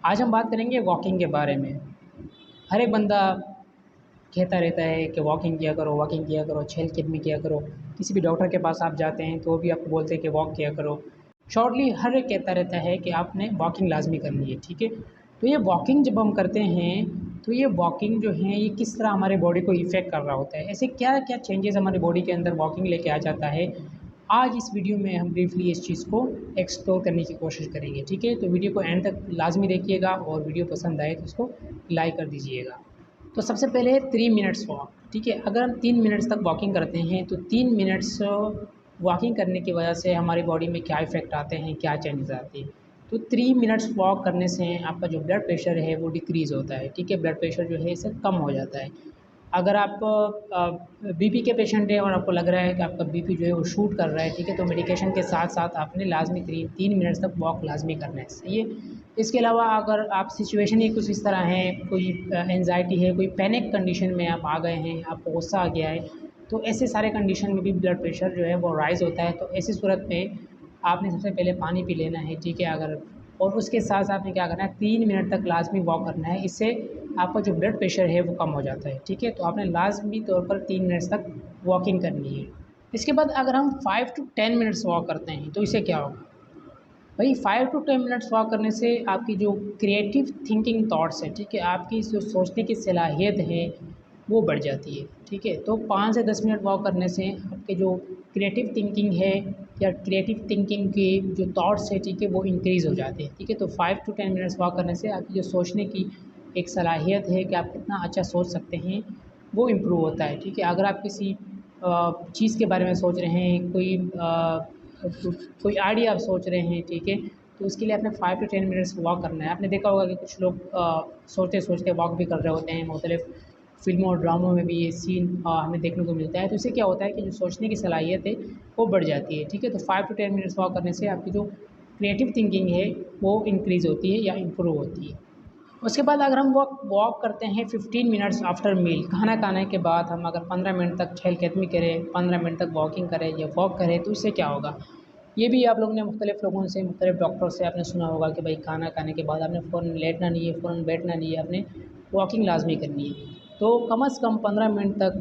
आज हम बात करेंगे वॉकिंग के बारे में। हर एक बंदा कहता रहता है कि वॉकिंग किया करो, वॉकिंग किया करो, चहलकदमी किया करो। किसी भी डॉक्टर के पास आप जाते हैं तो वो भी आपको बोलते हैं कि वॉक किया करो। शॉर्टली हर एक कहता रहता है कि आपने वॉकिंग लाज़मी करनी है, ठीक है? तो ये वॉकिंग जब हम करते हैं, तो ये वॉकिंग जो है ये किस तरह हमारे बॉडी को इफ़ेक्ट कर रहा होता है? ऐसे क्या-क्या चेंजेज़ हमारी बॉडी के अंदर वॉकिंग लेके आ जाता है? आज इस वीडियो में हम ब्रीफली इस चीज़ को एक्सप्लोर करने की कोशिश करेंगे, ठीक है? तो वीडियो को एंड तक लाज़मी देखिएगा और वीडियो पसंद आए तो इसको लाइक कर दीजिएगा। तो सबसे पहले है 3 मिनट्स वॉक, ठीक है? अगर हम 3 मिनट्स तक वॉकिंग करते हैं तो 3 मिनट्स वॉकिंग करने की वजह से हमारी बॉडी में क्या इफ़ेक्ट आते हैं, क्या चेंजेस आते हैं। तो 3 मिनट्स वॉक करने से आपका जो ब्लड प्रेशर है वो डिक्रीज़ होता है, ठीक है? ब्लड प्रेशर जो है इससे कम हो जाता है। अगर आप बीपी के पेशेंट हैं और आपको लग रहा है कि आपका बीपी जो है वो शूट कर रहा है, ठीक है? तो मेडिकेशन के साथ-साथ आपने लाज़मी 3 मिनट्स तक वॉक लाज़मी करना है, सही है? इसके अलावा अगर आप सिचुएशन ही कुछ इस तरह है, कोई एंग्ज़ायटी है, कोई पैनिक कंडीशन में आप आ गए हैं, आपको गुस्सा आ गया है, तो ऐसे सारे कंडीशन में भी ब्लड प्रेशर जो है वो राइज़ होता है। तो ऐसी सूरत में आपने सबसे पहले पानी पी लेना है, ठीक है? अगर और उसके साथ-साथ आपने क्या करना है, 3 मिनट तक लाज़मी वॉक करना है। इससे आपका जो ब्लड प्रेशर है वो कम हो जाता है, ठीक है? तो आपने लाज़मी तौर पर 3 मिनट्स तक वॉकिंग करनी है। इसके बाद अगर हम 5 टू 10 मिनट्स वॉक करते हैं, तो इससे क्या होगा? भाई 5 टू 10 मिनट्स वॉक करने से आपकी जो क्रिएटिव थिंकिंग थॉट्स हैं, ठीक है? आपकी जो सोचने की सलाहियत है, वो बढ़ जाती है, ठीक है? तो 5 से 10 मिनट वॉक करने से आपके जो क्रिएटिव थिंकिंग है या क्रिएटिव थिंकिंग के जो थॉट्स हैं, ठीक है? वो इंक्रीज़ हो जाते हैं, ठीक है? तो 5 टू 10 मिनट्स वॉक करने से आपकी जो सोचने की एक सलाहियत है कि आप कितना अच्छा सोच सकते हैं, वो इम्प्रूव होता है, ठीक है? अगर आप किसी चीज़ के बारे में सोच रहे हैं, कोई आइडिया आप सोच रहे हैं, ठीक है? तो उसके लिए आपने 5 टू 10 मिनट्स वॉक करना है। आपने देखा होगा कि कुछ लोग सोचते-सोचते वॉक भी कर रहे होते हैं, मुख्तलिफ़ फ़िल्मों और ड्रामों में भी ये सीन हमें देखने को मिलता है। तो इससे क्या होता है कि जो सोचने की सलाहियत है, वो बढ़ जाती है, ठीक है? तो 5 टू 10 मिनट्स वॉक करने से आपकी जो क्रिएटिव थिंकिंग है, वो इंक्रीज़ होती है या इम्प्रूव होती है। उसके बाद अगर हम वॉक वॉक करते हैं 15 मिनट्स आफ्टर मील, खाना खाने के बाद हम अगर 15 मिनट तक चहलकदमी करें, 15 मिनट तक वॉकिंग करें या वॉक करें, तो इससे क्या होगा? ये भी आप लोगों ने मुख्तलिफ़ लोगों से, मुख्तलिफ़ डॉक्टर से आपने सुना होगा कि भाई खाना खाने के बाद आपने फ़ौरन लेटना नहीं है, फ़ौरन बैठना नहीं है, आपने वॉकिंग लाज़मी करनी है। तो कम से कम 15 मिनट तक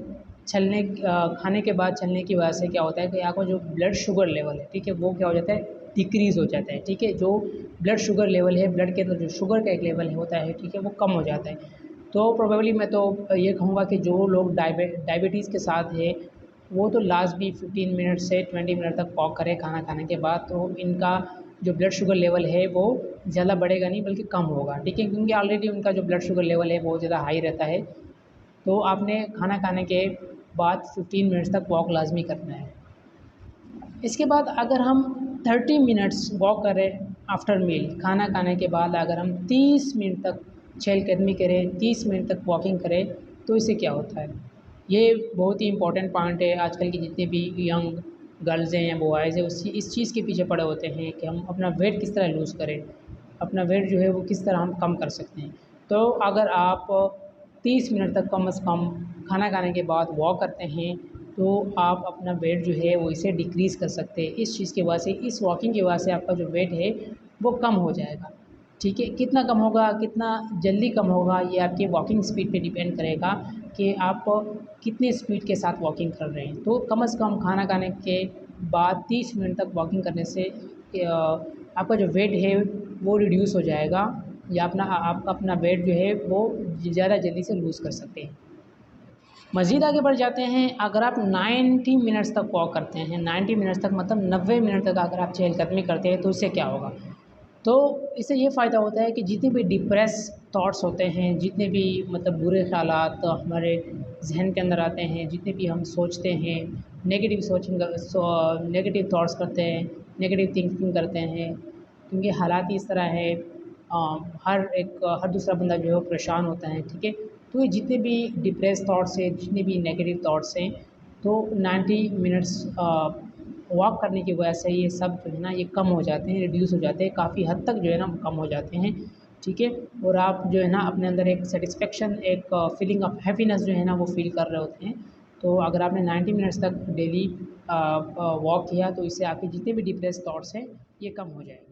खाने के बाद चलने की वजह से क्या होता है कि आपका जो ब्लड शुगर लेवल है, ठीक है? वो क्या हो जाता है? डिक्रीज़ हो जाता है, ठीक है? जो ब्लड शुगर लेवल है, ब्लड के अंदर जो शुगर का एक लेवल होता है, ठीक है? वो कम हो जाता है। तो प्रोबेबली मैं तो ये कहूँगा कि जो लोग डायबिटीज़ के साथ है, वो तो लाज़मी 15 मिनट से 20 मिनट तक वॉक करें खाना खाने के बाद, तो इनका जो ब्लड शुगर लेवल है वो ज़्यादा बढ़ेगा नहीं बल्कि कम होगा, ठीक है? क्योंकि ऑलरेडी उनका जो ब्लड शुगर लेवल है बहुत ज़्यादा हाई रहता है। तो आपने खाना खाने के बाद 15 मिनट्स तक वॉक लाज़मी करना है। इसके बाद अगर हम 30 मिनट्स वॉक करें आफ्टर मील, खाना खाने के बाद अगर हम 30 मिनट तक चहलकदमी करें, 30 मिनट तक वॉकिंग करें, तो इससे क्या होता है? ये बहुत ही इम्पोर्टेंट पॉइंट है। आजकल की जितने भी यंग गर्ल्स हैं या बॉयज़ हैं इस चीज़ के पीछे पड़े होते हैं कि हम अपना वेट किस तरह लूज़ करें, अपना वेट जो है वो किस तरह हम कम कर सकते हैं। तो अगर आप 30 मिनट तक कम से कम खाना खाने के बाद वॉक करते हैं, तो आप अपना वेट जो है वो इसे डिक्रीज़ कर सकते हैं। इस चीज़ की वजह से, इस वॉकिंग की वजह से आपका जो वेट है वो कम हो जाएगा, ठीक है? कितना कम होगा, कितना जल्दी कम होगा, ये आपकी वॉकिंग स्पीड पे डिपेंड करेगा कि आप कितनी स्पीड के साथ वॉकिंग कर रहे हैं। तो कम से कम खाना खाने के बाद 30 मिनट तक वॉकिंग करने से आपका जो वेट है वो रिड्यूस हो जाएगा या आप अपना वेट जो है वो ज़्यादा जल्दी से लूज़ कर सकते हैं। मज़ीद आगे बढ़ जाते हैं, अगर आप 90 मिनट्स तक वॉक करते हैं, 90 मिनट्स तक मतलब 90 मिनट तक अगर आप चहलकदमी करते हैं, तो इससे क्या होगा? तो इससे ये फ़ायदा होता है कि जितने भी डिप्रेस थॉट्स होते हैं, जितने भी मतलब बुरे ख़्यालात हमारे ज़हन के अंदर आते हैं, जितने भी हम सोचते हैं, नेगेटिव थॉट्स करते हैं, नेगेटिव थिंकिंग करते हैं, क्योंकि हालात ही इस तरह है। हर दूसरा बंदा जो है वो परेशान होता है, ठीक है? तो ये जितने भी डिप्रेस थॉट्स हैं, जितने भी नेगेटिव थॉट्स हैं, तो 90 मिनट्स वॉक करने की वजह से ये सब जो है ना ये कम हो जाते हैं, रिड्यूस हो जाते हैं, काफ़ी हद तक जो है ना वो कम हो जाते हैं, ठीक है? और आप जो है ना अपने अंदर एक सैटिस्फैक्शन, एक फ़ीलिंग ऑफ हैप्पीनेस जो है ना वो फ़ील कर रहे होते हैं। तो अगर आपने 90 मिनट्स तक डेली वॉक किया तो इससे आपके जितने भी डिप्रेस थॉट्स हैं ये कम हो जाएगा।